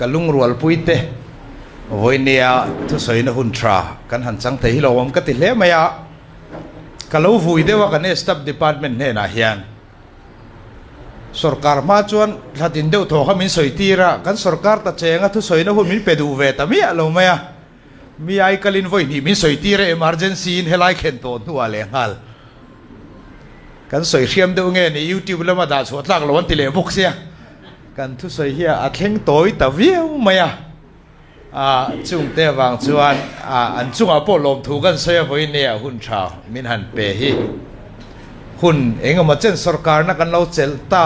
kalung rual puite voinia thu soina hun tra kan han chang thei lo am ka ti hle maya kalau vui dewa kan staff department ne na hian sarkar ma chuan thlatin deuh thaw khamin soitira kan sarkar ta chenga thu soina hun min pedu ve ta mi alo maya mi ai kalin voi ni min soitira emergency in helai khen to nuwa le ngal kan soi hriam deuh nge ni YouTube lama da chu tlak lo an ti le bok sia kan thu soi hia a thleng toi ta viu maya chung te wang chuan an chunga po lom thu kan soya voi ne hun tha min han pe hi hun engama chen sarkar na kan lo chel ta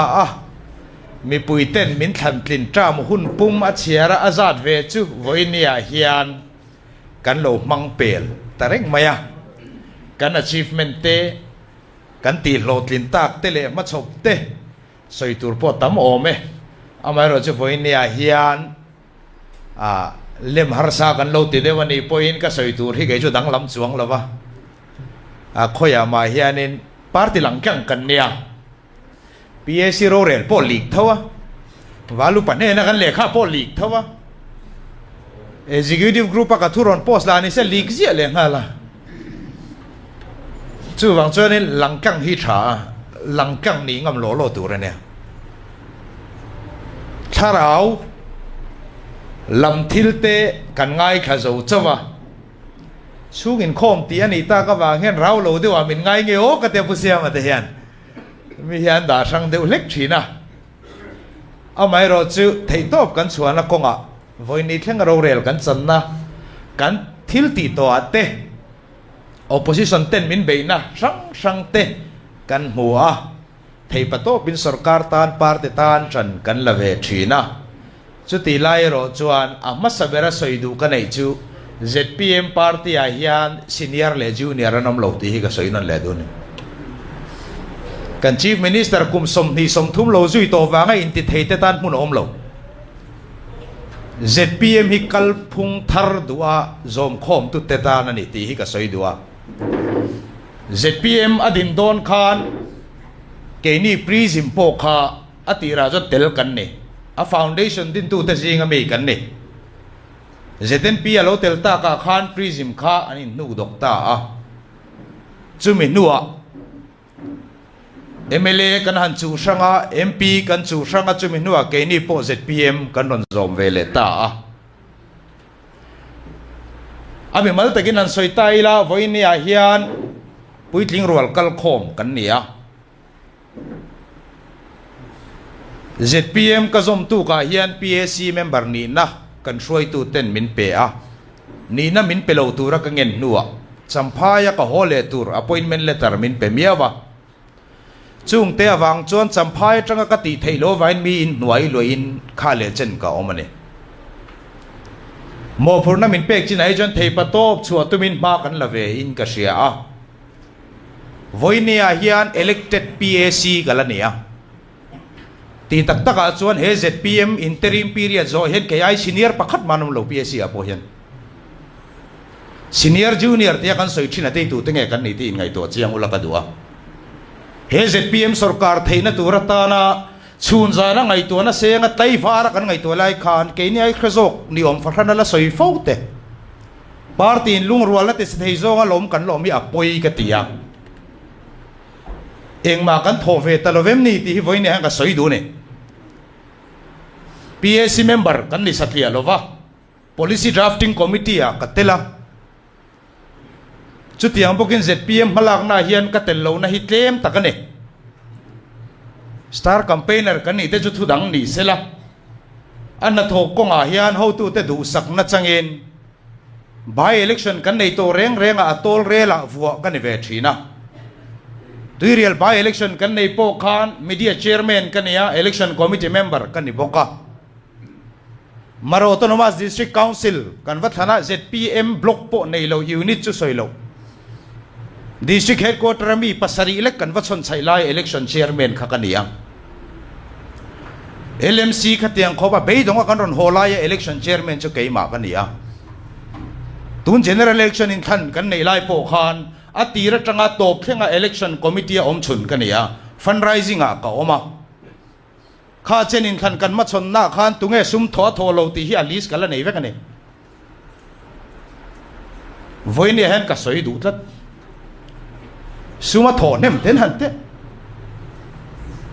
mi puiten min than tlin tram hun pum a chiara azat ve chu voi nia hian kan lo mang pel tareng maya kan achievement te kan ti lo tlin tak te le ma chop te soi tur po tam ome amai ro chu voi nia hian lem harsa kan lo ti dewani point ka soi tur hi ge chu dang lam chuang lawa khoya ma hianin party lang kyang kan nia PAC ro rel po leak thawa walu pane na kan lekha po leak thawa executive group ka thuron post la ni se leak zia le ngala chu wang chuan lang kyang hi tha lang kyang ni ngam lo lo tur ne tharau lam thilte kan ngai kha zo chawa sungin khom ti ani ta ka wang hen rau lo dewa min ngai nge o ka te pusiam ate hian mi hian da sang deu lek thina amai ro chu thei top kan chuan la konga voini thleng ro rel kan channa kan thil ti to ate opposition ten min beina sang te kan hua thei pato bin sarkar tan party tan chan kan lave thina chu ti lai ro chuan amma sabera soidu ka nei chu ZPM party a hian senior le junior anom lo ti hi ka soinon le dun kan chief minister kum som ni som thum lo zui to wanga in ti theite tan mun om lo ZPM hi kal phung thar duwa zom khom tu te tan ani ti hi ka soidua ZPM adin don khan ke ni prism po kha atira jo tel kan ni a foundation din tu te jinga me kan ni ZNP alo tel ta ka khan prism kha ani nu dokta chumi nuwa MLA kan han chu sanga MP kan chu sanga chumi nuwa ke ni po ZPM kan ron zom vele ta ami mal takin an soitai la voini a hian puitling rual kal khom kan nia ZPM ka zom tu ka hian PAC member ni na kan shroi tu ten min pe ni na min pelo tura ka ngen nuwa champhaya ka hole tur appointment letter min pe miawa chung te awang chuan champhai tanga ka ti theilo vain mi in nuai loin khale chen ka omane mo phurna min pek chin ai jon thei patop chua tumin ma kan lave in ka sia voinia hian elected PAC galania ti tak taka chuan he ZPM interim period zo hen ke ai senior pakhat manum lo PAC apo hian senior junior te kan soi thina te tu tenge kan ni ti ngai to chiang ulaka duwa he ZPM sarkar theina turata na chun zana ngai to na senga tai fara kan ngai to lai khan ke ni ai khazok ni om farhana la soi fote party in lung rual na te sei zo nga lom kan lom mi apoi ka tia engma kan thove talovem ni ti voine hanga soi du ne PAC member kan ni sathia lova policy drafting committee katela chutiang bokin ZPM malak na hian katel lo na hitlem takane star campaigner kan ni te chu thudang ni sela anna tho konga hian ho tu te du sak na changin by election kan nei to reng renga atol rela vuwa kan ve thina real by election kan nei po khan media chairman kan ya election committee member kan ni boka maro autonomous district council kan wathana ZPM block po nei lo unit chu soilo district headquarter mi pasari elect kan wachon chailai election chairman khakania LMC khatiang khoba beidonga kan ron holai election chairman chu keima kania tun general election in than kan nei lai po khan atira tanga top thenga election committee om chun kania fundraising ka oma ข้าเจนินขันกันมาชนหน้าขันตุงเอซุ่มถอโทโลตีฮีอลิสกันละไหนเวกันเนี่ยวันนี้เห็นกับสวยดูดละซุ่มถอเนี่ยมันเต็นหันเต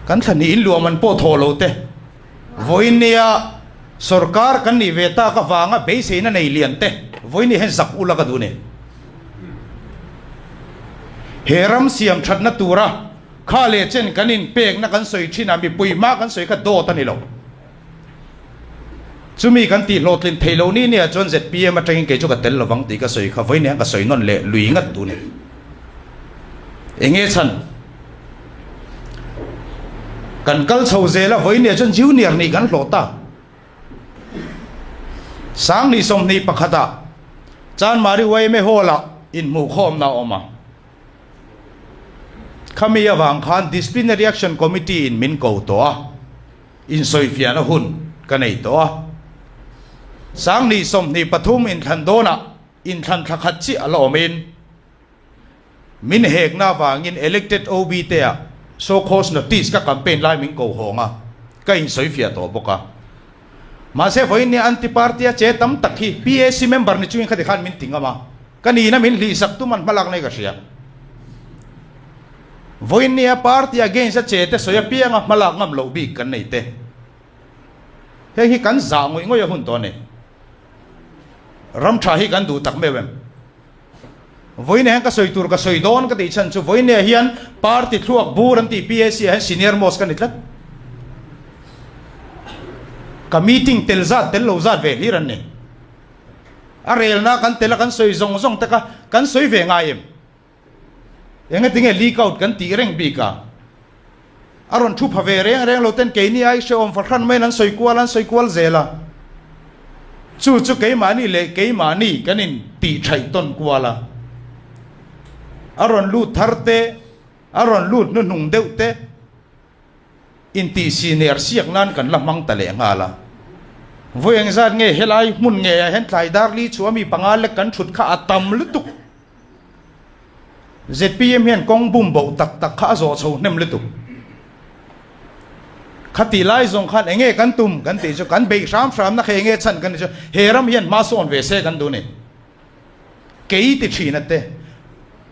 กันทันนี้อินลัวมันโปโทโลเตวันนี้สุรการกันนี่เวต้าก็วางอ่ะเบสนั่นในเลียนเตวันนี้เห็นสักอุลกันดูเนี่ยเฮรัมเสียมชัดนัตัวระข้าเลเจนกันนินเปกนักกันสวยชินามีปุยมากกันสวยก็โดตันนี่หรอจุมีกันตีโลดลินเทโลนี่เนี่ยจนเสร็จปีมาจังเกจุกเตลระวังตีก็สวยข้าไว้เนี่ยก็สวยนั่นแหละลุยงัดดูเนี่ยเองเงี้ยฉันกันกัลเชาเซละไว้เนี่ยจนจิวเนียร์นี่กันโลตาสังนี่สมนี่ปะขัดาจานมาริไว้ไม่โหละอินหมู่ข้อมนาออกมาข้ามีวางคัน disciplinary action committee อินมินโกตัวอินสอยฟิอานะหุ่นกันไอตัวสังนี่สมนี่ปฐุมอินทันโดนะอินทันทักขัดจิอลอมินมินเฮกนาวางอิน elected OB เตีย so cause notice ก็ campaign ไล่มินโกหงอ่ะก็อินสอยฟิอาตัวบกะมาเซฟอินเนี่ย anti party เจตัมตักฮี PAC member นี่ช่วยขัดขันมินติงอ่ะมากันนี่นะมินลีสักตุมันมาลักในกระเสียวันนี้พาร์ตี้ against เจตสอยเปียงมาลักงำโลบีกันนี่เตะเฮ้ยกันสาวงอยหุ่นตัวนี้รำชาฮิกันดูตักไม่เว้มวันนี้ก็สอยตัวก็สอยโดนก็ติดฉันชูวันนี้เฮียนพาร์ตี้ทั่วบูรันตี PAC ให้ senior most กันนี่ละก็ meeting เตลซาเตลโลซาเวลีรันนี่อะไรนะกันเตลกันสอยซงแต่กันสอยเวงไงยังไงถึงลีกเอากันตีเร่งบีกาอารมณ์ชุบพเวเร่งเราเต้นเกนี่ไอเชอมฝักขันไม่นั้นสวยกว่าเซล่ะจู่เกยมานี่เลยเกยมานี่กันนินตีไฉต้นกว่าละอารมณ์ลูดทาร์เตอารมณ์ลูดนุ่งเดวเตอินตีซีเนียร์เสียงนั้นกันละมังตะเลงาละวัยยังซาเงยเฮลัยมุนเงยเห็นไทยดาร์ลีชัวมีปังอาเล็กกันชุดข้าตัมลุตุกZPM เห็นกองบุ้มบ่ตักข้าโซ่โซ่เนมลิตุขัดตีไล่ส่งขันเองกันตุ่มกันตีจุกันเบกสามนักเองฉันกันจุเฮรัมเห็นมาส่วนเวเซกันดูนี่เกยติชีนัดเต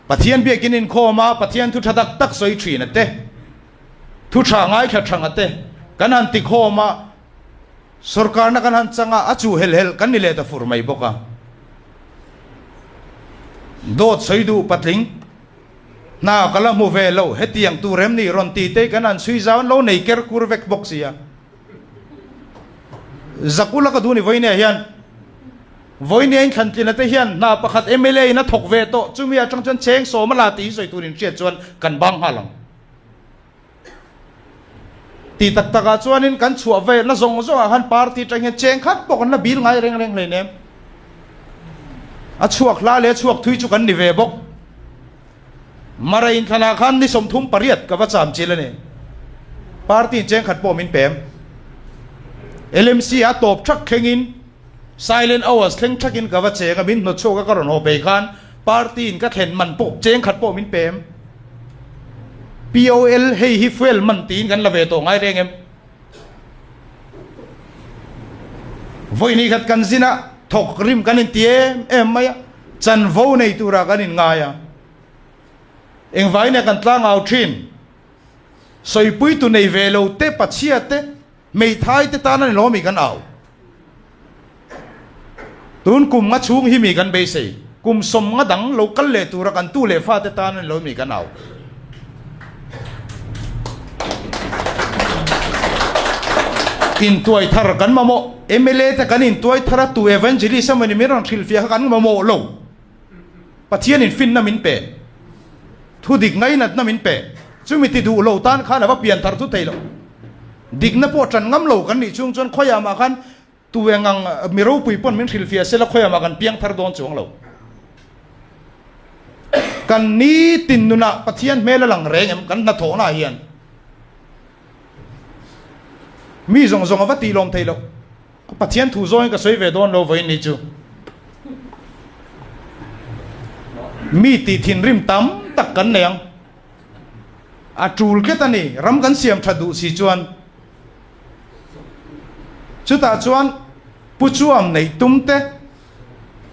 ปะเทียนเบียกินินโคมาปะเทียนทุชดักตักสวยชีนัดเตทุชางไอแค่ช่างนัดเตกันหันติโคมาสุรการนักกันหันจังอาจูเฮลกันนี่เลยตะฟูร์ไม่บอกกันโดดสวยดูปัดลิงน่ากละมูเวลโลเฮตียงตูเรมนี่รอนตีเตกันนันซุยจาวน์โลในเกอร์คูร์เวกบ็อกซี่อะจักรุลก็ดูนี่วันนี้เฮียนวันนี้ขันตินัตเฮียนน่าประคัดเอเมเลนัทถกเวโตจุมีอาจังจันเชงโซมาลาตีสวยตูรินเชียจวนกันบังฮาลังตีตักตะกาจวนินกันชัวเวน่าส่งฮันปาร์ตี้จังเฮเชงขัดบอกกันน่าบิลไงเร่งเลยเนี่ยชัวคลาเลชัวทุยจุกันนิเวบอกมาเรียนธนาคารนี่สมทุมปริยัติกับว่าจำจีเลยเนี่ยปาร์ตี้เจงขัดโปมินเปมLMC อาตบชักเข่งอิน silent hours เข่งชักอินกับว่าเจกับมินนดโชกับกระโดดโฮเบกันปาร์ตี้ก็เห็นมันโปเจงขัดโปมินเปม POL ให้ฮิฟเวลมันตีนกันละเวตัวไงเร่งเอ็มวันนี้ขัดกันสินะถกริมกันอินเตียเอ็มไหมจันโวในตัวรักันอินไงอะเองไว้เนี่ยกันตั้งเอาทินสอยปุยตัวในเวลเตปัจเชียเตไม่ท้ายเตตานั่นล้อมีกันเอาตุนกลุ่มงัดชุงที่มีกันเบสิกลุ่มสมงัดดังโลกันเลตัวรักันตู้เลฟ้าเตตานั่นล้อมีกันเอาอินตัวทาร์กันมาโมเอเมเลตกันอินตัวทาร์ตัวเอเวนจิลิสมันมีรังทิลฟิอากันมาโมโลปัจเจียนินฟินน้ำมินเปทุดิกไงนัดน้ำมินเปจุมิติดูโลตันข้านะว่าเปลี่ยนทาร์ทุเตยโลดิกนับปวดจันงำโลกันนี่ช่วงจนข่อยมากันตัวเงังมีรูปปุ่ยปนมินทิลฟิอาเสร็จแล้วข่อยมากันเพียงทาร์โดนช่วงโลกันนี้ตินนุนะปัจเจียนเมลหลังแรงกันนัดโถน่าเฮียนมีส่งว่าตีลมเทโลปัจเจียนถูโซนก็สวยเวดอนโลไว้นี่จูมีตีทินริมตั้มตักกันเนียงอาจูลแค่ตานี่รำกันเสียมชัดดูสีจวน chú ta chuan pu chuam nei tum te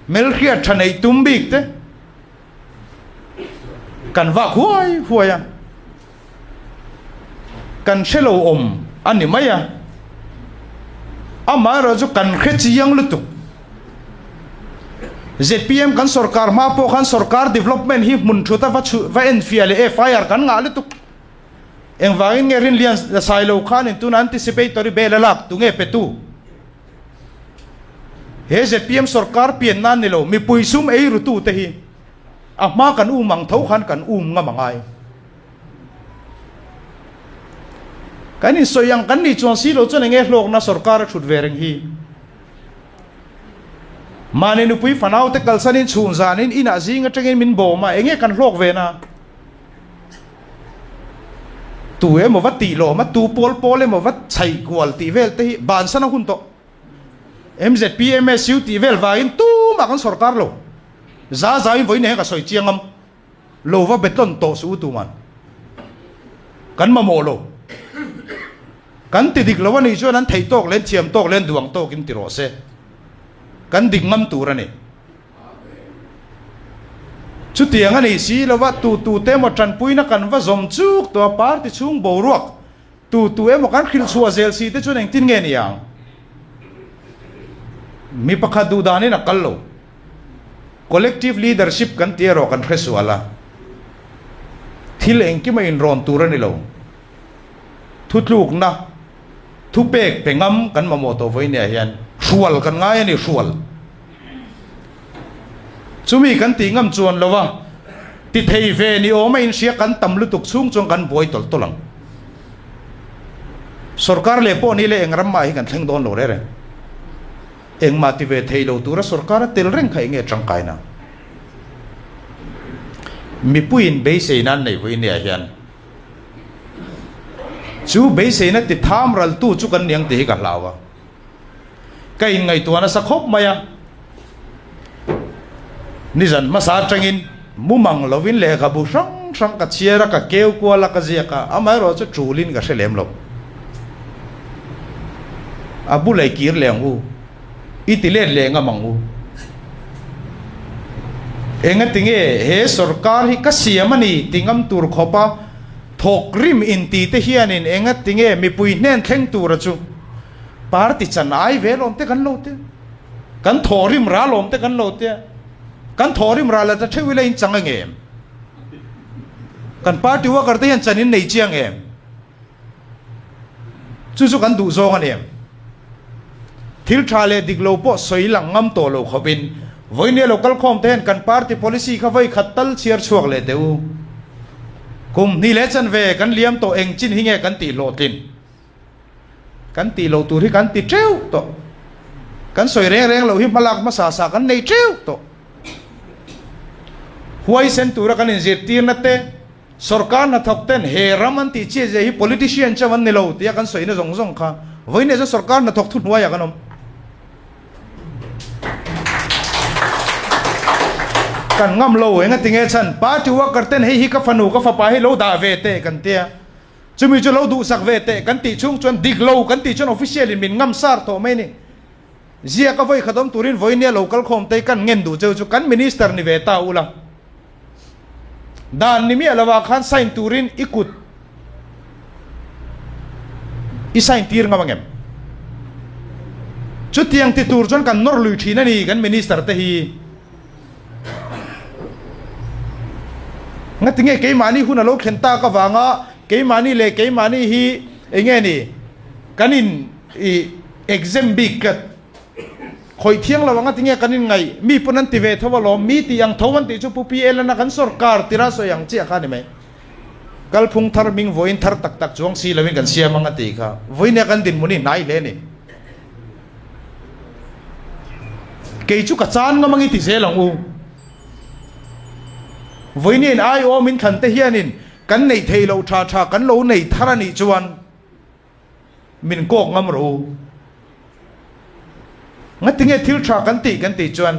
mel khia tha nei tum bik te kan va huai huai à kan shelo ani maya ama ro chu kan khe chiang lutuk ZPM kan sarkar ma po kan sarkar development hi mun thuta va enfiale FIR kan nga lutuk eng wangin ngerin lian silo khan in tun anticipatory belalak tunge petu he ZPM sarkar pian nan nilo mi puisum ei rutu te hi ama kan mang thau khan kan nga mangai kan in soyang kan ni chuan si lo chuan nge hlok na sarkar thut vereng hi mani nu pui fanau te kalsanin chhun zanin ina zinga tengin min bo ma enge kan hlok ve na tu e mo wat ti lo ma tu pol mo wat chai kwal ti vel te hi ban sana hun to MZPMS ti vel va in tu ma kan sarkar lo za in voi ne ka soi chiangam lo va beton to su tu man kan ma mo lo kan ti dik lo wa ni chuan an thei tok len thiam tok len duang tok in ti ro se kan dik ngam tu ra ni chu tiang ani si lo wa tu te mo tran pui na kan va zom chuk to par ti chung bo ruak tu e mo kan khil chua zel si te chuan eng tin nge ni yang mi pakha du dani na kal lo collective leadership kan ti ro kan khresuala thil eng ki ma in ron tu ra ni lo thutluk na thu pek pengam kan ma mo to voi ne hian sual kan ngai ani sual chumi kan ti ngam chuan lowa ti thei ve ni o ma in sia kan tam lu tuk chung chung kan boi tol tolang sarkar le po ni le engram ma hi kan thleng don lo re eng ma ti ve thei lo tura sarkar tel reng khai nge tangkai na mi puin be sei nan nei voi ne hian chú bấy xe nó thì tham ra tu chú cần niang thì cả lão à cái ngày tuần nó sắc khóc maya ni dân mà sao trăng in mu mang lovin lệ cả bu sang cả chia ra cả kêu qua là cả gì cả amai rồi chú chủ linh cả sẽ lem lộc abu lại kia leng u ít lên leng à mang u engat tinge he sarkar hi ka siamani tingam tur khopa thok rim in ti te hianin engat tinge mi pui nen thleng tur chu party chan ai ve lom te kan lo te kan thorim ra lom te kan lo te kan thorim ra la ta thewile in changa nge kan party wa karte hian chanin nei chiang em chu kan du zong an em thil thale diglo po soilang ngam to lo khobin voine local khom ten kan party policy kha voi khatal chiar chuak le teu kum ni le chan ve kan liam to eng chin hinge kan ti lo tin kan ti lo tur hi kan ti treu to kan soi reng lo hi malak ma sa kan nei treu to huai sen tura kan in zet tir na te sarkar na thok ten he raman ti che je hi politician chawan ni lo tia kan soi na zong kha voine je sarkar na thok thun huai ya kanom kan ngam lo enga tinge chan party wa karten hei hi ka fanu ka fa pa hi lo da ve te kan tia chumi chu lo du sak ve te kan ti chung chon dik lo kan ti chon official min ngam sar to mai ni zia ka voi khadom turin voine local khom te kan ngen du chu kan minister ni ve ta ula dan ni mi alawa khan sign turin ikut i sign tir ngamangem chu tiang ti tur chon kan nor lui thina ni kan minister te hi nga tinge ke mani huna lo khenta ka wanga ke mani le ke mani hi enge ni kanin exam big kat khoi thiang la wanga tinge kanin ngai mi punan ti ve thowa lo mi ti yang thowan ti chu PL na kan sarkar tira so yang chi kha ni mai kal phung thar ming voin thar tak tak chuang si lawin kan sia manga ti kha voine kan din muni nai le ni ke chu ka chan nga mangi ti zelang u voinin ai o min khan te hianin kan nei thei lo tha kan lo nei tharani chuan min kok ngam ro ngatinge thil tha kan ti chuan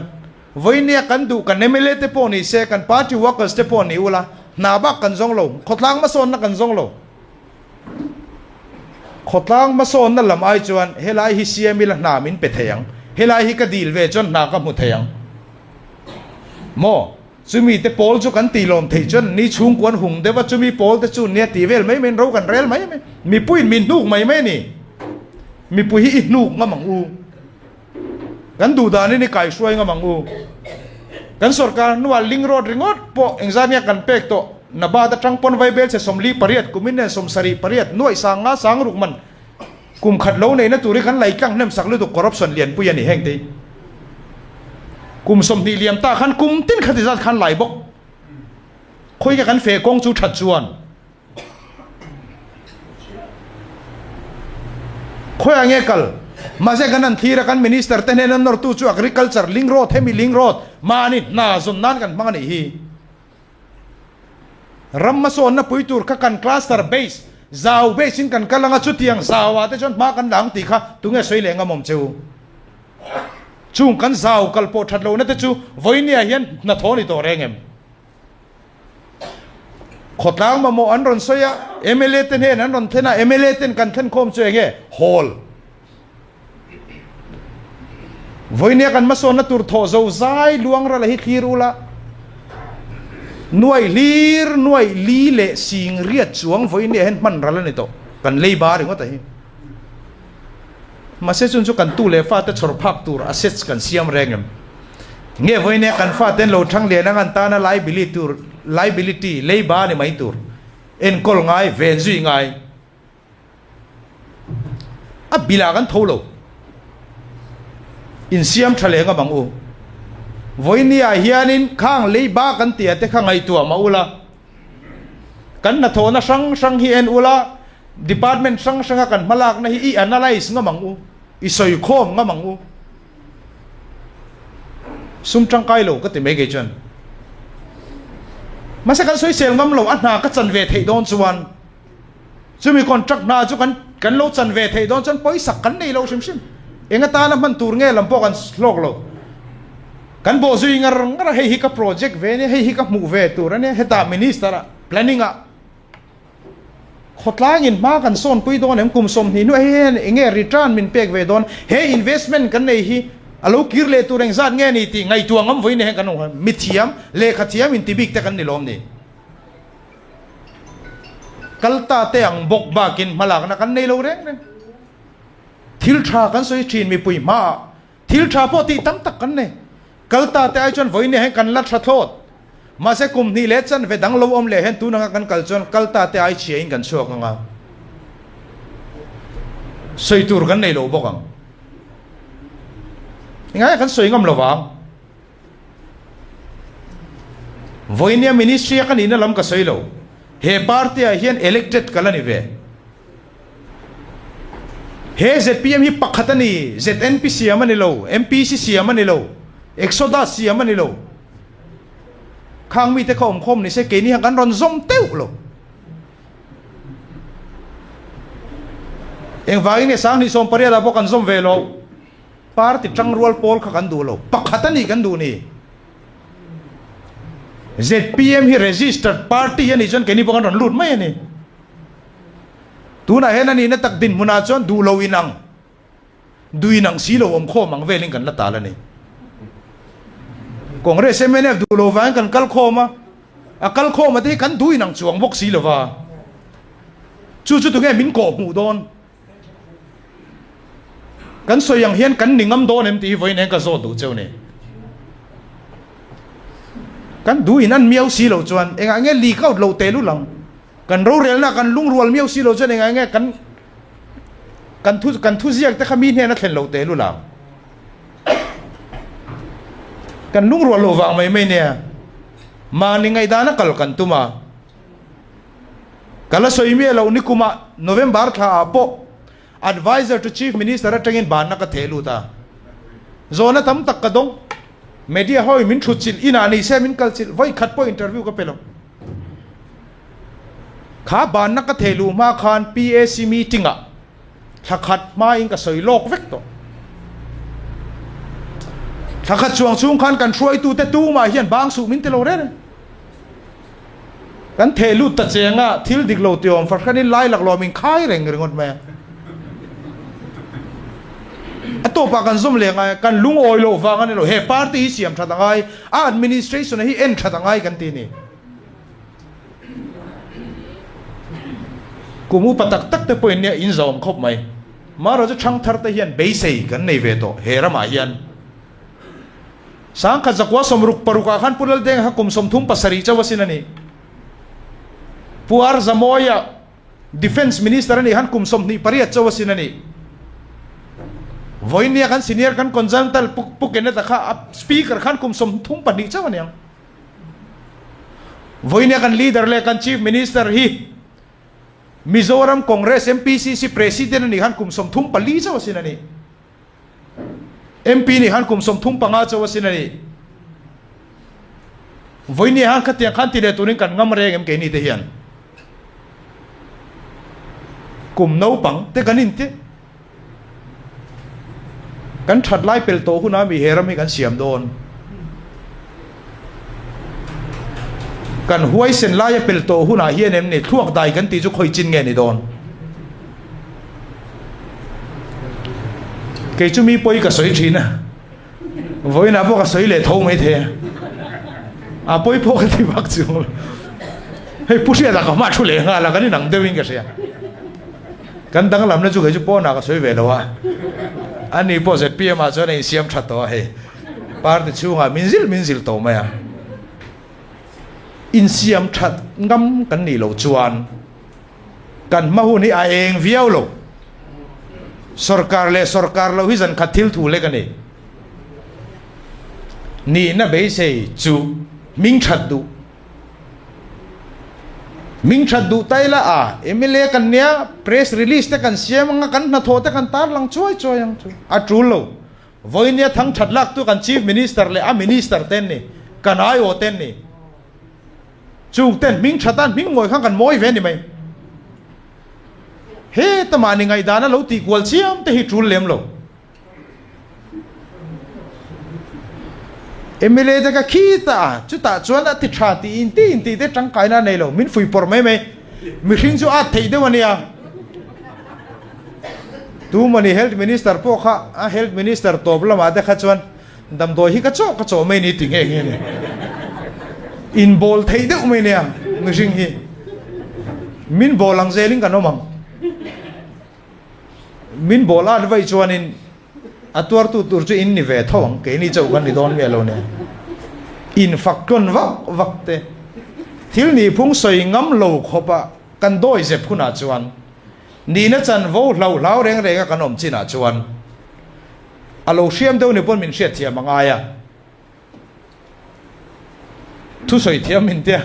voinia kan du kan emele te poni se kan party workers te poni ula na ba kan zong lo khotlang ma son na kan zong lo khotlang ma son na lam ai chuan helai hi siam ila na min pe theyang helai hi ka dil ve chon na ka mu theyang mo chumi te pol chu kan ti lom thei chon ni chung kwan hung de wa chumi pol te chu ne ti vel mai men ro kan rel mai mi puin min nuk mai mai ni mi pui hi nuk ngamang u kan du da ni kai suai ngamang u kan sarkar nuwa ling road ringot po engzania kan pek to na ba da tangpon vai bel se somli pariat kumin som sari pariat nuai sanga sang ruk man kum khat lo nei na turi kan lai kang nem saklu to corruption lian pu yani heng te kum som ni liam ta khan kum tin khati zat khan lai bok khoi ka kan fe kong chu that chuan khoi ange kal ma se kan an thira kan minister ten en nor tu chu agriculture ling road hemi ling road mani na zon nan kan mangani hi ramma son na puitur ka kan cluster base zau base in kan kalanga chutiang zawa te chon ma kan dang ti kha tunge soile nga mom cheu chung kan zau kalpo thatlo na te chu voinia hian na thoni to rengem khotlang ma mo an ron soya mla ten he an ron thena mla ten kan then khom chu enge hall voinia kan ma son na tur tho zo zai luang ra la hi thirula nuai lir nuai li le sing riat chuang voinia hen man ra la ni to kan lei ba ri ngota hi ma se chun chu kan tu le fa te chor phak tur assets kan siam rengem nge voinia kan fa ten lo thang le na kan ta na liability lei ba ni mai tur en kol ngai ven zui ngai a bila kan tholo in siam thale nga bang u voinia hianin khang lei ba kan tia te khangai tua maula kan na thona sang hi en ula department sang kan malak na hi i analyze nga mang u i soi khom nga mang u sum tang kai lo ka te me ge chan ma se kan soi sel ngam lo an na ka chan ve thei don chuan chumi contract na chu kan lo chan ve thei don chan poi sak kan nei lo sim enga ta na man tur nge lampo kan slok lo kan bo zui ngar hei hi ka project ve ne hei hi ka mu ve tur ne heta minister planning a khotlang in ma kan son pui don em kum som ni no he enge return min pek ve don he investment kan nei hi alo kir le tur eng zat nge ni ti ngai tuang am voi ne kan no mithiam le khathiam in tibik te kan ni lom ni kalta te ang bok ba kin malak na kan nei lo reng ne thil tha kan soi thin mi pui ma thil tha po ti tam tak kan ne kalta te ai chon voi ne he kan lat tha thot ma se kum ni le chan ve dang lo om le hen tu na kan kal chon kalta te ai chi in kan chuak nga soi tur kan nei lo bokang ngai kan soi ngam lo wang voinia ministry kan ina lam ka soi lo he party a hian elected kalani ve he zpm hi pakhatani znp siam ani lo mpc siam ani lo exodus siam ani lo khang mi te khom ni se ke ni kan ron zom teu lo eng vai ne sang ni som paria da bo kan zom ve lo party tang rual pol kha kan du lo pakhatani kan du ni zpm hi registered party yani jon ke ni bo kan ron lut mai ni tu na he na ni na tak din muna chon du lo inang duinang si lo om kho mang veling kan la ta la ni Congress MNF du lo van kan kal khoma akal khoma te kan duinang chuang bok si lo wa chu tu nge min ko mu don kan soyang hian kan ningam don em ti voi ne ka zo du cheu ne kan duinan miau si lo chuan enga nge li kaut lo te lu lang kan ro rel na kan lung rual miau si lo chuan enga nge kan thu ziak te khami ne na thlen lo te lu lang kan lung rual lo wang mai ne ma ni ngai da na kal kan tuma kala soi mi lo ni kuma November tha po advisor to chief minister atangin ban na ka thelu ta zona tam tak ka dong media hoi min thu chil ina ni se min kal chil voi khat po interview ka pelo kha ban na ka thelu ma khan PAC meeting a thakhat ma in ka soi lok vek to thakhat chuang chung khan kan throi tu te tu ma hian bang su min te lo re kan thelu ta chenga thil dik lo tiom far khanin lai lak lo min khai reng ringot me to pa kan zum le ngai kan lung oi lo wa kan lo he party siam tha dangai a administration hi en tha dangai kan ti ni kumu patak tak te point ne in zom khop mai maro chu thang thar te hian be sei kan nei ve to hera ma hian sang kha zakwa somruk paruka khan pulal deng ha kum som thum pasari chawasin ani puar zamoya defense minister ani han kum som ni pariat chawasin ani voinia kan senior kan consultal puk ene ta kha speaker khan kum som thum pani chawaniang voinia kan leader le kan chief minister hi Mizoram Congress MPCC president ni han kum som thum pali chawasin ani MP ni han kum som thum panga chawasin ani voini han khatiang khan ti le tunin kan ngam reng em ke ni te hian kum no pang te kanin te kan that lai pel to huna mi heram hi kan siam don kan huai sen lai pel to huna hian em ni thuak dai kan ti chu khoi chin nge ni don cái chú mi bơi cái suối thuyền à, với na bơi cái suối lệ thâu mấy thế, à bơi bơi cái gì bác chứ, hay bơi ra là có mà chú lệ ha là cái này nặng đeo in cái gì à, cái đang làm nó chú cái chú bơi na cái suối về đâu à, anh ấy bơi sẽ bơi mà cho nên xem chặt đó hay, par thì chú à mình zil tổ mày à, in xem chặt ngắm cái này lâu chuan, cái mà hôm nay ai em viau lâu Sarkar lo hizan khathil thu le kani ni na be sei chu ming that du taila a emile kan nia press release te kan siam nga kan na tho te kan tar lang choi yang chu a trulo voinia thang that lak tu kan chief minister le a minister ten ni kan ai o ten ni chu ten ming thatan ming moi khang kan moi ve ni mai he tamani ngai dana lo ti kwal chiam te hi trul lem lo emile da ka khita chu ta chuan a ti tha ti in ti te tang kai na nei lo min fui por mai mi hring chu a thei de wania tu mani health minister po kha a health minister tobla ma de kha chuan dam do hi ka cho mai ni ti nge ni in bol thei de mai ne mi hring hi min bolang zeling kan omang min bola vai chuan in atuar tu tur chu in ni ve thawang ke ni chau kan ni don me lo ne in fakton vak te thil ni phung soi ngam lo khopa kan doi je phuna chuan ni na chan vo lau reng renga kanom china chuan alo siam deu ni pon min hriat thiam anga ya thu soi thiam min te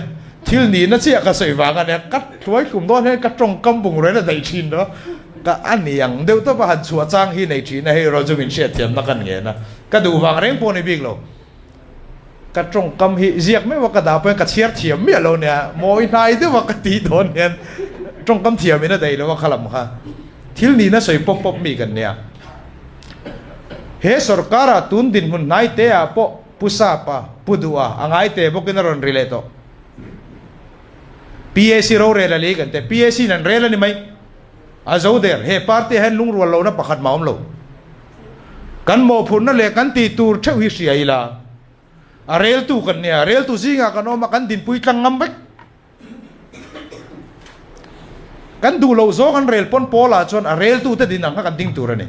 thil ni na chia ka soi wanga ne kat thoi kum don he ka trong kam bung re na dai thin do ka aniang deu to pa han chua chang hi nei thi na he ro chu min hriat thiam na kan nge na ka du wang reng pon ni big lo ka trong kam hi ziak me wa ka da pe ka chiar thiam mi lo ne moi nai de wa ka ti don hen trong kam thiam ina dai lo wa khalam kha thil ni na soi pop mi kan ne he sarkara tun din mun nai te a po pusa pa pudua angai te bokin ron rileto PAC ro re la le kan te PAC nan re la ni mai azo der he party hen lung ro lo na pakhat maum lo kan mo phun na le kan ti tur theu hi sia ila a rel tu kan ne rel tu zinga kan oma kan din pui tlang ngam bek kan du lo zo kan rel pon pola chon a rel tu te din ang kan ding tur ani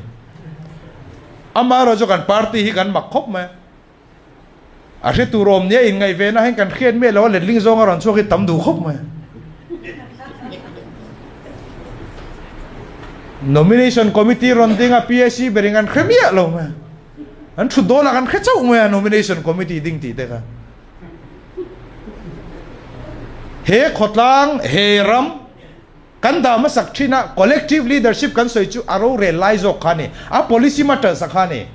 amaro jo kan party hi kan makhop ma a re tu rom ne in ngai ve na hen kan khen me lo le ling zo ngaron so ki tam du khop ma nomination committee rondinga PSC beringan khemia lo ma an thu do la kan khechau ma nomination committee ding ti te ka he khotlang he ram kan da ma sak thina collective leadership kan soi chu aro realize o khani a policy matter sakhani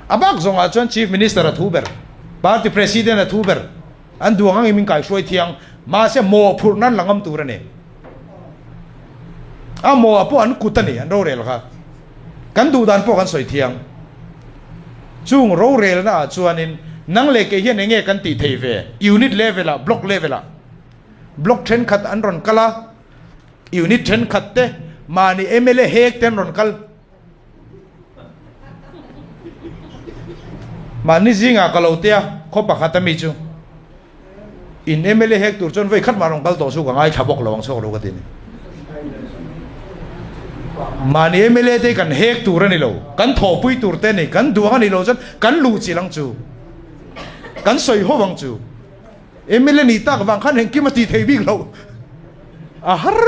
abak zonga chon chief minister a thuber party president a thuber an duang ngi min kai soi thiang ma se mo phur nan langam turane a mo apo an kutani an ro rel kha kan du dan po kan soi thiang chung ro rel na chuanin nang le ke hian nge kan ti thei ve unit level a block level a block 10 khat an ron kala unit 10 khat te mani MLA hek ten ron kal mà ni zinga kalau tia kho pakhat mi chu in MLA hek tur chon voi khat marong kal to su ka ngai thabok lawang so lo ka tin mà ni MLA te kan hek tur ani lo kan tho pui tur te ni kan duang ani lo chan kan lu chi lang chu kan soi ho wang chu MLA ni tak wang khan heng ki ma ti thei bik lo a har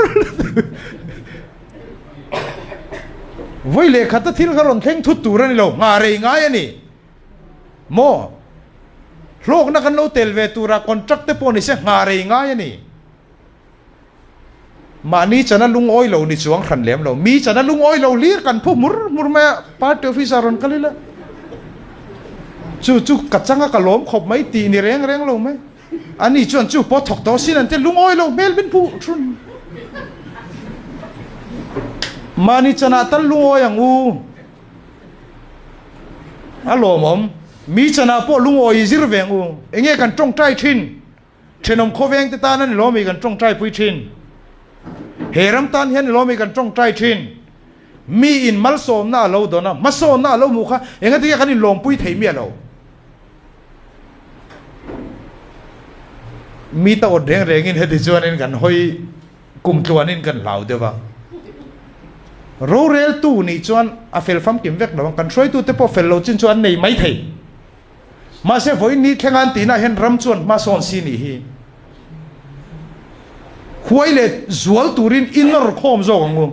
voi le khata thil garon theng thu tur ani lo nga re ngai ani mo lok na kan lo tel ve tura contract te poni se nga re ngai ani mà ni chana lung oi lo ni chuang khan lem lo mi chana lung oi lo lir kan phu mur ma party officer ron kalila chu kachanga kalom khop mai ti ni reng lo mai ani chuan chu po thok to sin an te lung oi lo mel bin pu thun mà ni chana tal lung oi ang u alo mom mi chana po lung oi zir veng u enge kan tong trai thin thenom khoveng te ta nan lo mi kan tong trai pui thin heram tan hian lo mi kan tong trai thin mi in mal som na lo dona ma som na lo mu kha enga ti kan in lom pui thei mi lo mi ta od reng reng in he ti chuan in kan hoi kum chuan in kan lau de wa ro rel tu ni chuan a fel fam kim vek lo kan throi tu te po fel lo chin chuan nei mai thei ma se voi ni thengan ti na hen ram chuan ma son si ni hi huai le zual turin inner khom zo ngu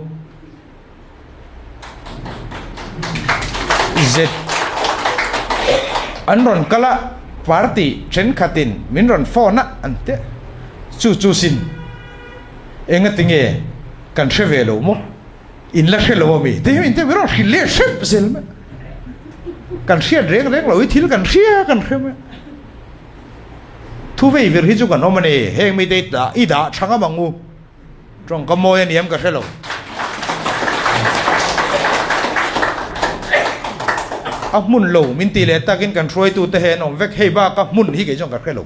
z anron kala party chen khatin minron phone na ante chu sin enga tinge kan thevelo mo in la thelo mi te inte miro khile shep selma kan sia reng lo thil kan sia kan kheme thu vei vir hi chu kan omani heng mi de da ida thanga mangu trong ka moy niam ka thelo a mun lo min ti le takin kan throi tu te he nom vek hei ba ka mun hi ke jong ka thelo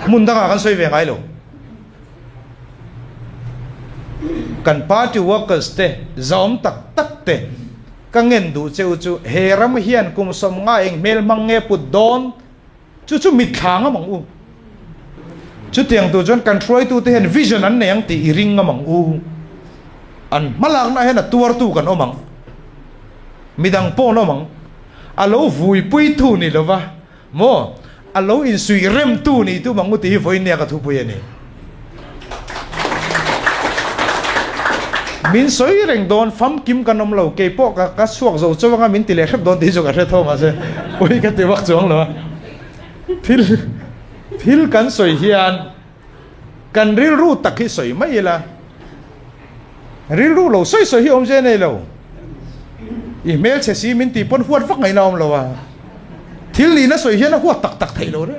mun da kan soi ve ngai lo kan party workers te zom tak te ka ngen du cheu chu heram hian kum som nga eng mel mang nge put don chu mit thang amang u chu tiang tu jon kan throi tu te hen vision an neng ti ring amang u an malak na hen a tuar tu kan omang midang po no mang alo vui pui tu ni lova mo alo in sui rem tu ni tu mangu ti voi ne ka thu pui ani min soi reng don fam kim kanom lo ke po ka suak zo chawanga min ti le khap don ti zo ka the tho ma se pui ka te wak chong lo thil kan soi hian kan ril ru tak hi soi mai la ril ru lo soi hi om je nei lo email che si min ti pon huat vak ngai naom lo wa thil ni na soi hian a huat tak thei lo re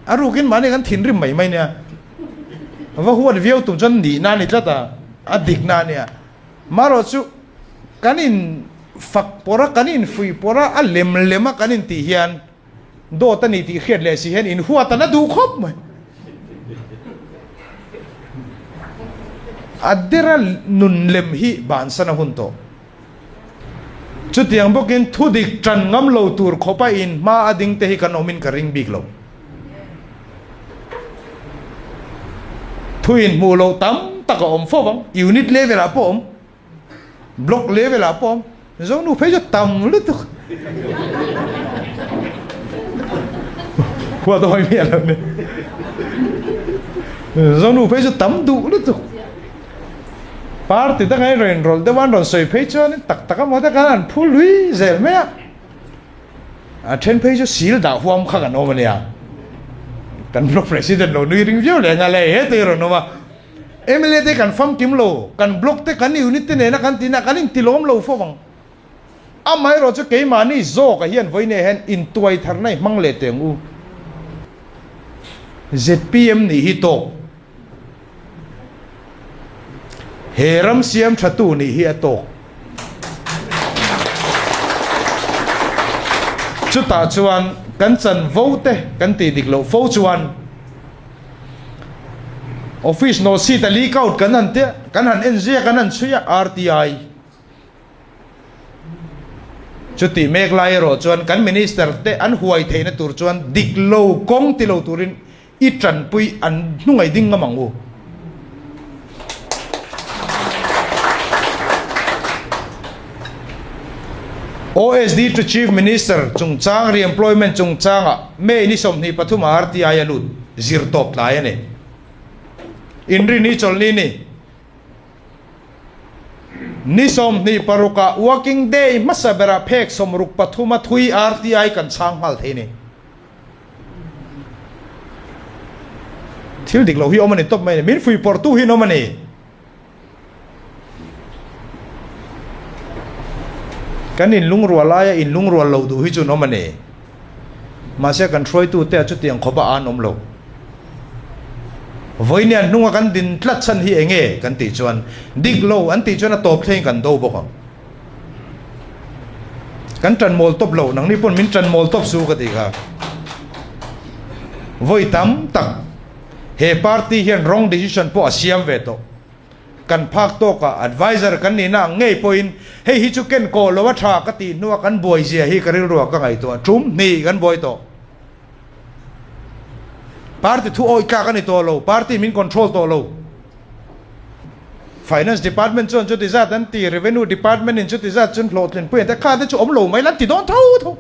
aru kin mane kan thin rim mai nia wa huat viau tu jan ni na ni tlata adik na nia maro chu kanin fak pora kanin fui pora a lema kanin ti hian do ta ni ti khiat le si hen in huwa ta na du khop mai adera nun lem hi ban sana hun to chu tiang bokin thu dik tran ngam lo tur khopa in ma ading te hi kan omin ka ring big lo thu in mu lo tam ta ka om fo bang unit level a pom block level a pom zo nu phe jo tam lu tu qua tôi biết là này do nu phải cho tắm đủ nữa tu party ta ngay rồi enroll ta van rồi soi phải cho nên tak mà ta cái anh phul lui zel mấy à trên phải cho xíu đào huam khác anh ôm này kan block president lo nuôi review lại ngay lại hết rồi nó mà MLA te kan fam kim lo kan block te kan unit te ne na kan tina kan in tilom lo fo bang amai ro cho ke mani zo ka hian voi ne hen in tuai thar nai mang le teng u ZPM ni hi to heram siam thatu ni hi to chu ta chuan kan chan vote kan ti dik lo fo chuan office no si ta leak out kan an te kan han NG kan an chuya RTI chu ti mek lai ro chuan kan minister te an huai theina tur chuan dik lo kong ti lo turin I tran pui an hnungai ding ngamang u OSD to Chief Minister chung chang re-employment chung changa me ni som ni pathum RTI alut zir top lai ane inri ni cholni ni som ni paruka working day masabera phek somruk pathuma thui RTI kan chang hal theini thil dik lo hi omani top mai min fui portu hi no mani kan in lung rual aya in lung rual lo du hi chu no mani ma se kan throi tu te chu tiang khoba an om lo voinian nunga kan din tlat chan hi enge kan ti chuan dik lo an ti chuan a top theng kan do bok kan tran mol top lo nang ni pon min tran mol top su ka ti kha voi tam tak he party hian wrong decision po asiam ve to kan phak to ka advisor kan ni na ngei point he hi chu ken ko lo wa tha ka ti nuwa kan boi zia hi karil ro ka ngai to thum ni kan boi to party thu oi ka kan ni to lo party min control to lo finance department chon chu ti za tan ti revenue department in chu ti za chun plot len puan ta kha ta chu om lo mai lan ti don thau tho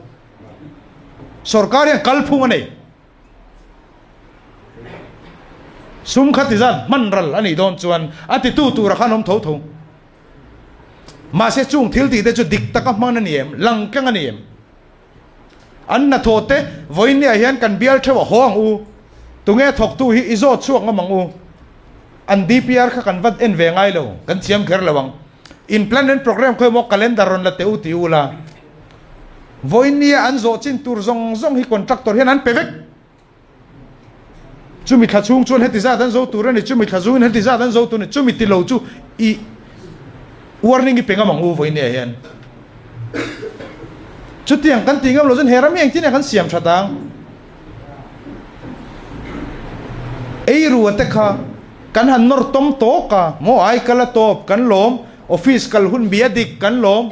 sarkar ya kal phung ani sum khati zan manral ani don chuan ati tu ra khanom tho tho ma se chung thil ti te chu dik taka man ani em lang kang ani em an na thote voin ne hian kan bial thewa hong u tunge thok tu hi izo chuak ngamang u an DPR kha kan vat en ve ngai lo kan chiam kher lawang in plan and program khoi mo calendar ron la teu ti ula voin ne an zo chin tur zong zong hi contractor hian an pevek chumi thachung chon heti za dan zo tur ni chumi thazun heti za dan zo tu ni chumi ti lo chu I warning I penga mang u voin ne hian chu tiang kan tingam lo zen heram yang tin kan siam thatang ei ru te kha kan han nor tom to ka mo ai kala top kan lom office kal hun biadik kan lom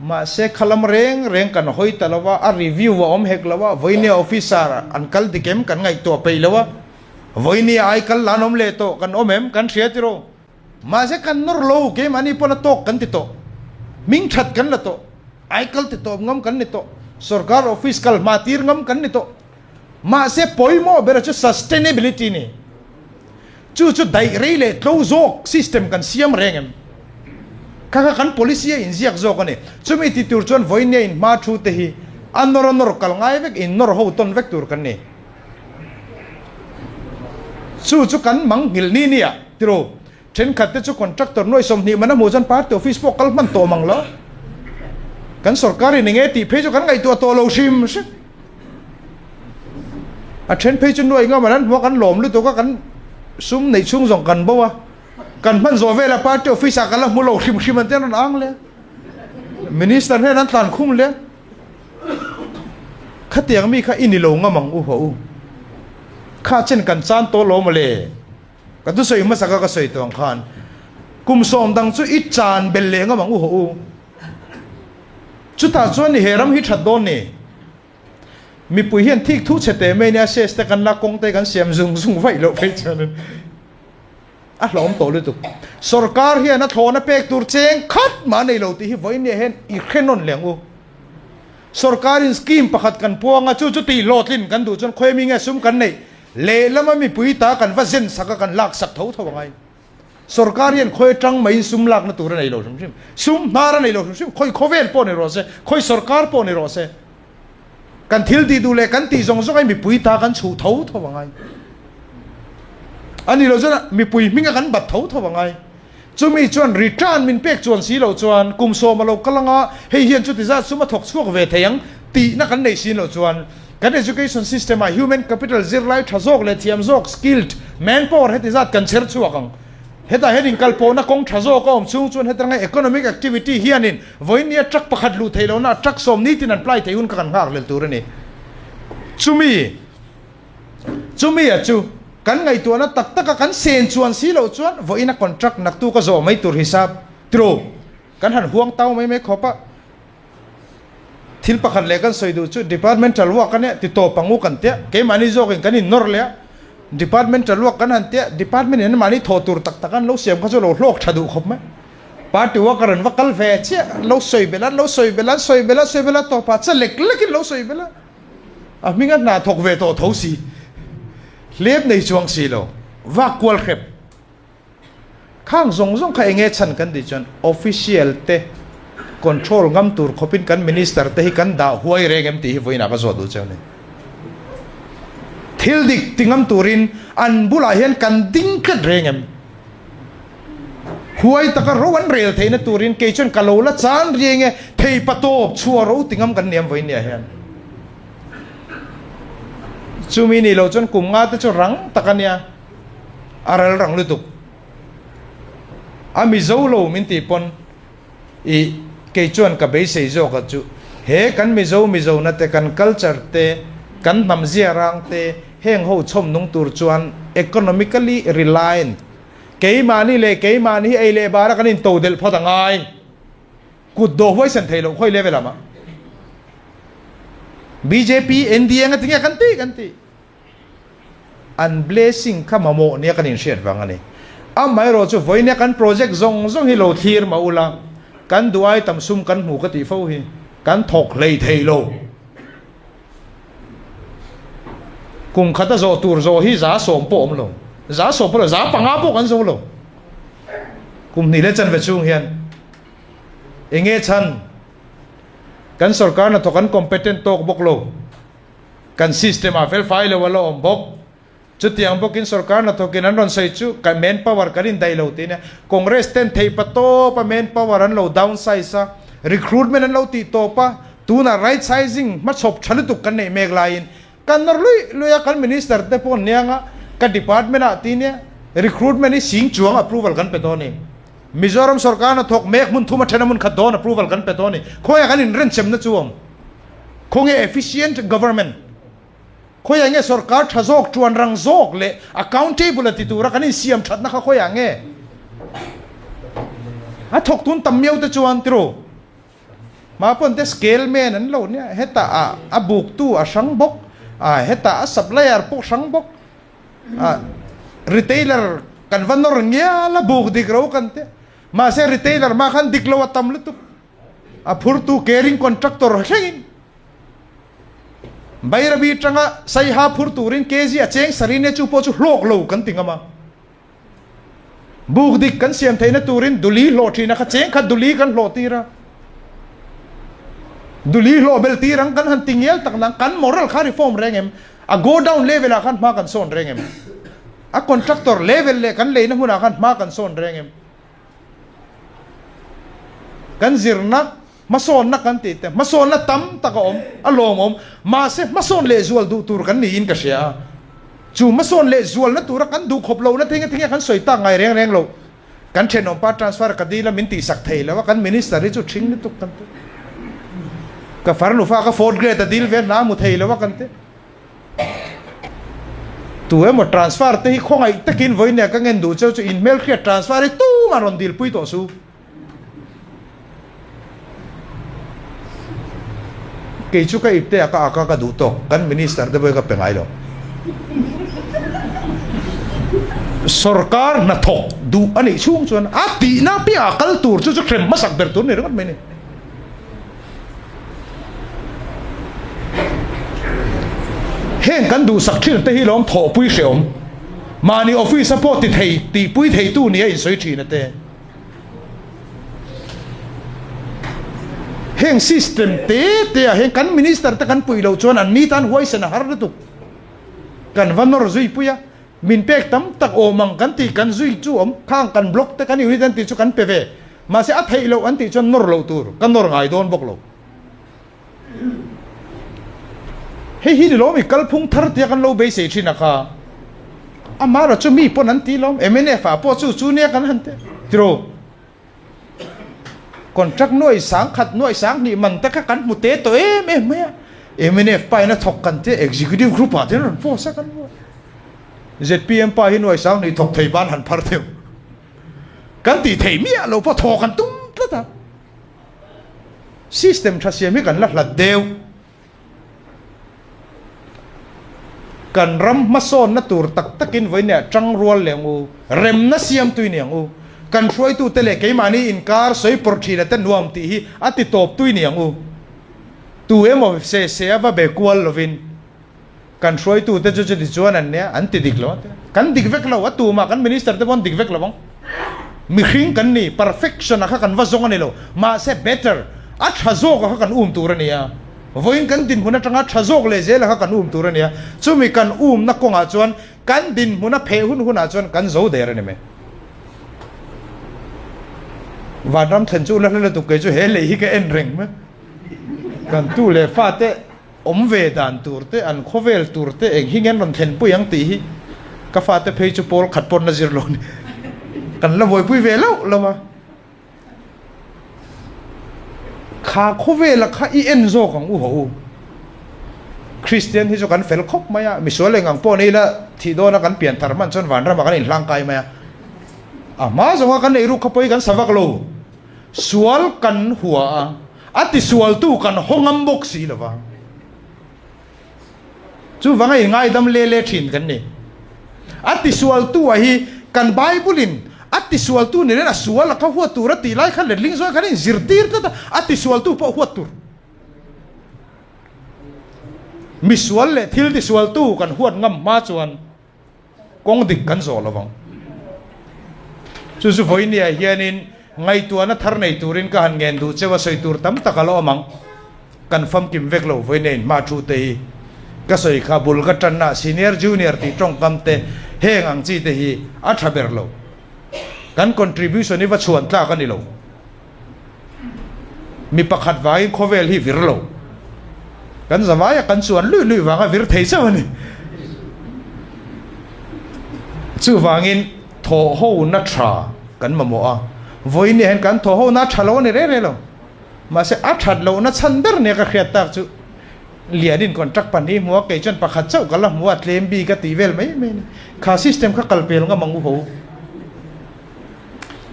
ma se khalam reng kan hoi talawa a review wa om hek lawa voine officer an kal dikem kan ngai to pe lawa voine ai kal lanom le to kan omem kan thriatiro ma se kan nor lo ke mani pona to kan ti to ming that kan la to ai kal ti to ngam kan ni to sarkar office kal matir ngam kan ni to ma se poimo bera chu sustainability ni chu dai reile close system kan siam rengem kaka kan policy in ziak zo kani chumi ti tur chon voine in ma thu te hi anor kal ngai vek in nor ho ton vek tur kan ni chu kan mang gil ni nia tiro chen khat te chu contractor noi som ni mana mojan part office po kal man to mang lo kan sarkari ni nge ti phe chu kan ngai to lo sim a chen phe chu noi nga manan mo kan lom lu to ka kan sum nei chung zong kan bawa kan man zo vela party office akala mulo khim an ten ang le minister he nan tan khum le khatiang mi kha inilo ngamang u ho kha chen kan chan to lo male ka tu soi ma saka ka soi tong khan kum som dang chu I chan bel le ngamang u ho chu ta chuan ni heram hi that don ni mi pui hian thik thu chete me nia ses te kan la kong te kan siam zung vai lo pe chan a hlom to lu tu sarkar hi na thona pek tur cheng khat ma nei lo ti hi voin ne hen I khenon leng u sarkar in scheme pakhat kan puanga chu ti lotlin kan du chon khoi mi nge sum kan nei le lama mi pui ta kan va zen saka kan lak sak tho ngai sarkar hian khoi tang mai sum lak na tur nei lo sum mara nei lo khoi khovel po ne ro se khoi sarkar po ne ro se kan thil di du le kan ti zong zong ai mi pui ta kan chu tho ngai ani lo jana mi pui minga kan bat tho ngai chumi chuan return min pek chuan si lo chuan kum so ma lo kalanga hei hian chu ti za suma thok chuak ve theyang ti na kan nei sin lo chuan kan education system a human capital zir lai thazok le thiam zok skilled manpower heti zat kan cher chuakang heta heading kalpo na kong thazok om chung chuan hetanga economic activity hianin voinia truck pakhat lu theilo na truck som ni tin an plai theun kan ngak lel turani chumi a chu kan ngai tu na tak kan sen chuan si lo chuan voina contract nak tu ka zo mai tur hisab tro kan han huang tau mai me khopa thil pakhat le kan soi du chu departmental work kan ti to pangu kan te ke mani zo kan in nor le departmental work kan han te department en mani thotur tak takan lo siam kha chu lo hlok thadu khop ma party worker an wakal ve che lo soi bela to pa cha lek lek lo soi bela a minga na thok ve to thosi lep nei chuang si lo wa kwal khep khang zong kha enge chan kan di chon official te control ngam tur khopin kan minister te hi kan da huai regem ti hi voina ka zo du chone thil dik tingam turin an bula hian kan ding ka regem huai taka rowan rel theina turin ke chon kalola chan rienge thei patop chua ro tingam kan niam voinia hian chumi ni lo chon kum nga te chu rang takania aral rang lutuk ami zo lo min ti pon I ke chuan ka be sei zo ka chu he kan mi zo na te kan culture te kan namzia rang te heng ho chom nung tur chuan economically reliant ke mani ei le bara kan in to del phodangai kut do hoi san thailo khoi level ama BJP NDA nga tinga kan ti an blessing kha mamo ne kan in share wangani amai ro chu voine kan project zong hi lo thir maula kan duai tam sum kan mu ka ti fo hi kan thok lei theilo kum khata zo tur zo hi za som pom lo za so pro za panga po kan zo lo kum ni le chan ve chung hian enge chan kan sarkar na to kan competent tok bok lo kan system a fel file wala om bok chutiang bokin sarkar na to kinan ron sai chu ka manpower karin dai lo tin congress ten thei pato pa manpower an lo downsize sa recruitment an lo ti to pa tu na right sizing ma chop chalu tu kan nei meg line kan nor lui kan minister te pon nianga ka department a tin recruitment ni sing chuang approval kan pe to ni Mizoram sarkar na thok mek mun thuma thena mun khadon approval kan pe to ni khoya kan in ren chem na chuang khonge efficient government khoya nge sarkar thazok chuan rang zok le accountability tu ra kan in siam that na kha khoya nge a thok tun tammiau te chuan tro ma pon te scale man an lo ne heta a buk tu a sang bok heta a supplier pok sang bok retailer kan vanor nya la buk dik ro kan te ma se retailer ma khan dik lo atam lu tu a phur tu caring contractor hengin bayra bi tanga sai ha phur turin kg a cheng sarine chu po chu hlok lo kan tingama buk dik kan siam theina turin duli lo thina kha cheng kha duli kan lo tira duli lo bel tirang kan han tingel tak nang kan moral kha reform rengem a go down level a khan ma kan son rengem a contractor level le kan leina huna khan ma kan son rengem kan zirna mason na kan ti te mason na tam taka om alom om ma se mason le zual du tur kan ni in ka sia chu mason le zual na tur kan du khop lo na thinga kan soita ngai reng lo kan thenom pa transfer ka dila min ti sak thei lawa kan minister ri chu thing ni tuk kan te ka farnu fa ka fourth grade dil ve na mu thei lawa kan te tu emo transfer te hi khongai takin voine ka ngen du chu in mail khia transfer tu maron dil pui to su ke chu ka ipte aka du to kan minister de boy ka pengai lo sarkar na thok du ani chung chuan ati na pi akal tur chu khrem masak ber tur ne rat mene heng kan du sak thil te hi lom tho pui hreom mani office support ti thei ti pui thei tu ni in soi thina te heng system te heng kan minister te kan pui lo chuan an mi tan huai sana har tu kan vanor zui puya min pek tam tak omang kan ti kan zui chu om khang kan block te kan ui dan ti chu kan peve ma se a thei lo an ti chuan nor lo tur kan nor ngai don bok lo hi lo mi kal phung thar te kan lo be se thina kha amara chu mi pon an ti lom MNF a po chu ne kan han te tro contract noi sang khat noi sang ni man ta ka kan mu te to MNF pa na thok kan te executive group a te ron po sa kan ZPM pa hi noi sang ni thok thei ban han phar theu kan ti thei mi lo po tho kan tum ta system tha siam hi kan la hlat deu kan ram mason na tur tak takin voine tang rual lengu rem na siam tu ni angu kan roi tu tele ke mani in kar soi por thila ta nuam ti hi ati top tu ni angu tu emo se ava be kwal lovin kan roi tu te chu di chuan an ne an ti dik lo kan dik vek lo atu ma kan minister te bon dik vek lo bang mi khing kan ni perfection kha kan wa zong ani lo ma se better a thazo ka kan tur ani ya voin kan din huna tanga thazok le zel kha kan tur ani ya chumi kan na konga chuan kan din huna phe huna chuan kan zo der ani me vanram than chu la tu ke chu he le hi ke en reng me kan tu le fa te om ve dan tur te an khovel tur te eng hingen ron thlen puyang ti hi ka fa te phe chu pol khat pon na zir lo ni kan la voi pui ve lo ma kha khove la kha i en zo kang u ho Christian hi zo kan fel khop maya mi so le ngang po nei la thi do na kan pian thar man chon van ra ma kan in hlang kai maya ama zo kan ei ru khapoi kan savak lo sual kan hua ati sual tu kan hongam bok si lawa chu wangai ngai dam le thin kan ni ati sual tu hi kan bible in ati sual tu ni na sual ka huat tu rati lai khan le ling zo kan zirtir ta ati sual tu po huat tu mi sual le thil ti sual tu kan huat ngam ma chuan kong dik kan zo lawang chu voi ni hianin ngai tu na thar nei turin ka han ngen du chewa soi tur tam takalo mang kan fam kim vek lo voi nei ma thu te ka soi kha bul ka tan na senior junior ti tong kam te heng ang chi te hi a thaber lo kan contribution ni va chuan tla kan ni lo mi pakhat vai khovel hi vir lo kan zawaya kan chuan lui wa ga vir thei chaw ni chu wangin tho ho na tha kan ma mo a voi ni hen kan tho ho na thalo ni re lo ma se a that lo na chandar ne ka khiat tak chu lianin contract pan hi mo ke chon pakhat chaw kala mo atlem bi ka tivel mai kha system kha kalpel nga mangu ho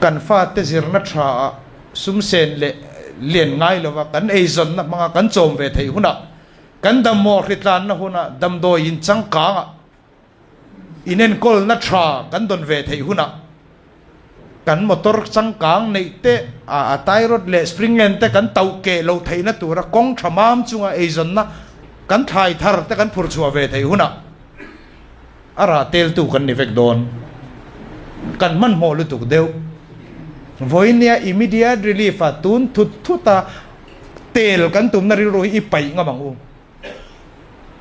kan fa te zirna tha sum sen le lien ngai lo wa kan ei zon na manga kan chom ve thei huna kan dam mo khitlan na huna dam do in chang ka inen kol na tha kan don ve thei huna kan motor chang kang nei te a tai rod le spring en te kan tau ke lo thei na tura kong thamam chunga ei zon na kan thai thar te kan phur chua ve thei huna ara tel tu kan ni vek don kan man mo lu tu deu voinia immediate relief atun thuta tel kan tum na ri ro i pai nga mangu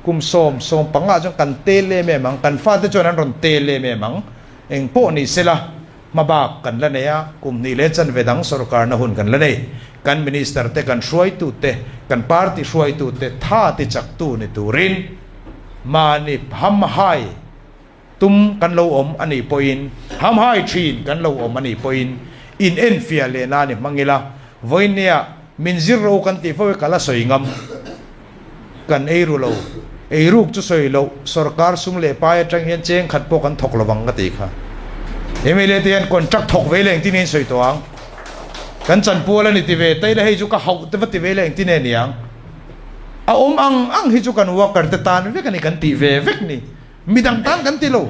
kum som panga jong kan tele me mang kan fa te chon an ron tele me mang eng po ni sela mabak kan la neya kum ni le chan vedang sarkar na hun kan la nei kan minister te kan shoi tu te kan party shoi tu te tha ti chak tu ni turin mani ham hai tum kan lo om ani poin ham hai thin kan lo om ani poin in enfia le na ni mangila voinia min zero kan ti fo kala soingam kan eiru lo eiruk chu soi lo sarkar sung le pa atang hian cheng khat po kan thok lawang ngati kha emele tian contract thok ve leng tinin soi to ang kan chan pola ni ti ve tai la hei chu ka hau te ti ve leng tin ne niang a om ang hi chu kan worker te tan ve kan ni kan ti ve vek ni midang tan kan ti lo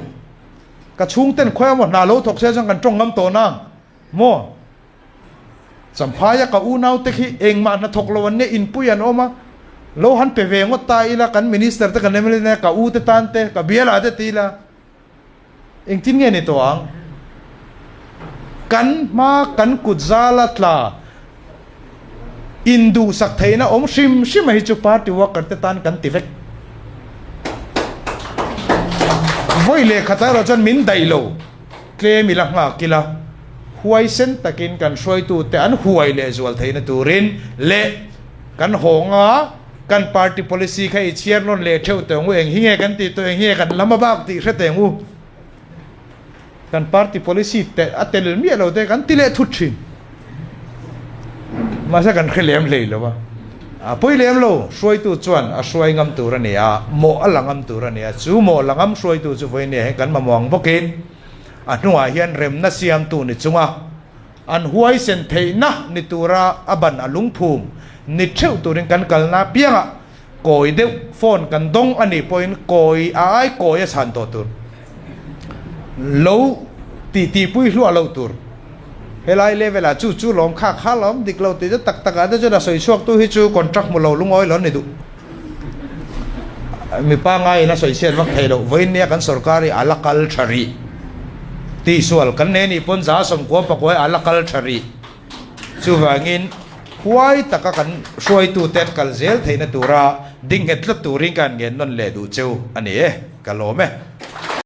ka chung ten khoya mo na lo thok se jang kan tong ngam to na mo sampaya ka unaw te khi eng ma na thok lo ne in puyan oma lo han pe ve ngot ta ila kan minister te kan nemle ne ka u te tan te ka biela te tila eng tin nge ni to ang kan ma kan kutzala tla indu sak theina om shim hi chu party worker te tan kan ti vek voi le khata ro chan min dai lo tle mi la nga kila huai sen takin kan soi tu te an huai le zual theina turin le kan honga kan party policy khai chiar non le theu te ngu eng hinge kan ti to eng he kan lama bak ti hre te ngu kan party policy te atel mi lo te kan tile thuthin masa kan khelem le lo ba a poi lem lo soi tu chuan a soi ngam tur ani a mo alangam tur ani a chu mo langam soi tu chu voi ne kan ma mong bokin a nuwa hian rem na siam tu ni chunga an huai sen theina ni tura aban alung phum nít treo turin kan kalna pianga koi deuh phone kan dong ani point koi ai koi a san to tur lo ti pui hlu lo tur helai level a chu lom kha lom dik lo ti tak tak a chu na soi suak tu hi chu contract mo lo lungoi lo ni du mi pa ngai na soi sian wak thelo voin ne kan sarkari alakal thari ti sual kan ne ni pon za som ko pa koi alakal thari chu wangin huai taka kan soi tu ten kal zel theina tura ding het la turing kan gen non le du cheu ani e kalome